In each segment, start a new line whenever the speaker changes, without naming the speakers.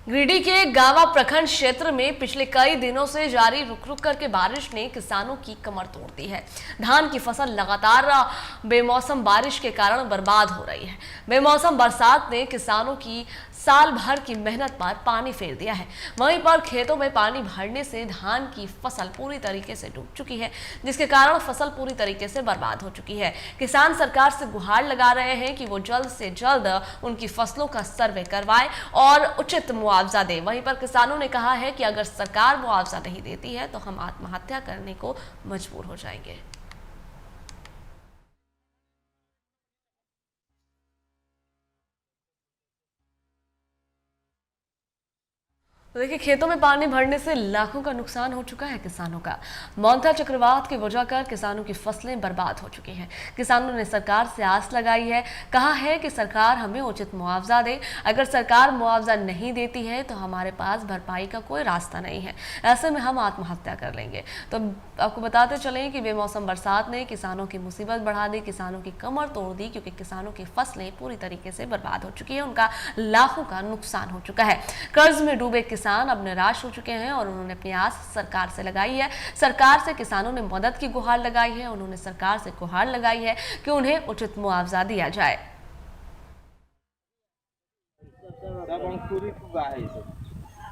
गिरिडीह के गावा प्रखंड क्षेत्र में पिछले कई दिनों से जारी रुक रुक करके बारिश ने किसानों की कमर तोड़ दी है। धान की फसल लगातार बेमौसम बारिश के कारण बर्बाद हो रही है। बेमौसम बरसात ने किसानों की साल भर की मेहनत पर पानी फेर दिया है। वहीं पर खेतों में पानी भरने से धान की फसल पूरी तरीके से डूब चुकी है, जिसके कारण फसल पूरी तरीके से बर्बाद हो चुकी है। किसान सरकार से गुहार लगा रहे हैं कि वो जल्द से जल्द उनकी फसलों का सर्वे करवाए और उचित मुआवजा दे। वहीं पर किसानों ने कहा है कि अगर सरकार मुआवजा नहीं देती है तो हम आत्महत्या करने को मजबूर हो जाएंगे। तो देखिए, खेतों में पानी भरने से लाखों का नुकसान हो चुका है किसानों का। मौनथा चक्रवात की वजह कर किसानों की फसलें बर्बाद हो चुकी हैं। किसानों ने सरकार से आस लगाई है, कहा है कि सरकार हमें उचित मुआवजा दे। अगर सरकार मुआवजा नहीं देती है तो हमारे पास भरपाई का कोई रास्ता नहीं है, ऐसे में हम आत्महत्या कर लेंगे। तो आपको बताते चलें कि बेमौसम बरसात ने किसानों की मुसीबत बढ़ा दी, किसानों की कमर तोड़ दी, क्योंकि किसानों की फसलें पूरी तरीके से बर्बाद हो चुकी है। उनका लाखों का नुकसान हो चुका है। कर्ज में डूबे किसान अब निराश हो चुके हैं और उन्होंने अपनी आस सरकार से लगाई है। सरकार से किसानों ने मदद की गुहार लगाई है। उन्होंने सरकार से गुहार लगाई है कि उन्हें उचित मुआवजा दिया जाए।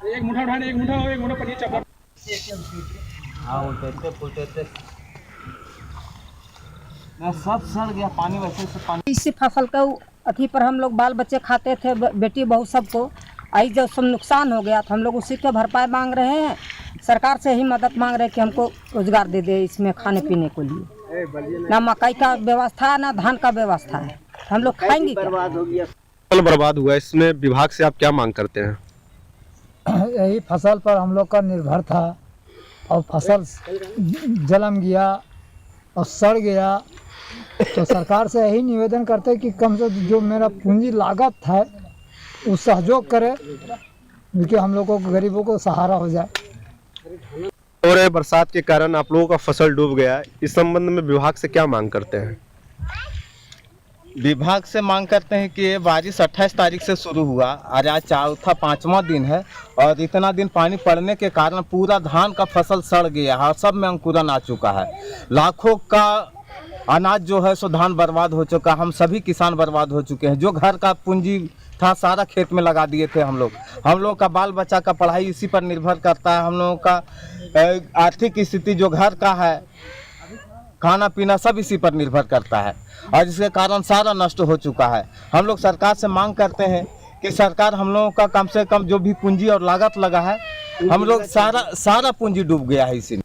एक मुठा उठाने, एक मुठा पनीर चपड़। सब सड़ गया, पानी वैसे से पानी।
इसी फसल का अथी पर हम लोग बाल बच्चे खाते थे, बेटी बहू सबको। आई जब सब नुकसान हो गया तो हम लोग उसी के भरपाई मांग रहे हैं। सरकार से ही मदद मांग रहे हैं कि हमको रोजगार दे दे इसमें खाने पीने को लिए। ना मकई का व्यवस्था ना धान का व्यवस्था है, हम लोग खाएंगे क्या?
बर्बाद हो गया,
फसल बर्बाद हुआ। इसमें विभाग से आप क्या मांग करते हैं?
यही फसल पर हम लोग का निर्भर था और फसल जलम गया और सड़ गया। तो सरकार से यही निवेदन करते हैं कि कम से जो मेरा पूंजी लागत है वो सहयोग करे, क्योंकि हम लोगों को गरीबों को सहारा हो जाए।
और बरसात के कारण आप लोगों का फसल डूब गया, इस संबंध में विभाग से क्या मांग करते हैं?
विभाग से मांग करते हैं कि ये बारिश 28 तारीख से शुरू हुआ, आज चौथा 5वां दिन है और इतना दिन पानी पड़ने के कारण पूरा धान का फसल सड़ गया है। सब में अंकुरन आ चुका है। लाखों का अनाज जो है सो धान बर्बाद हो चुका। हम सभी किसान बर्बाद हो चुके हैं। जो घर का पूंजी था सारा खेत में लगा दिए थे हम लोग का बाल बच्चा का पढ़ाई इसी पर निर्भर करता है। हम लोगों का आर्थिक स्थिति जो घर का है, खाना पीना सब इसी पर निर्भर करता है और इसके कारण सारा नष्ट हो चुका है। हम लोग सरकार से मांग करते हैं कि सरकार हम लोगों का कम से कम जो भी पूंजी और लागत लगा है, हम लोग सारा पूंजी डूब गया है इसी में।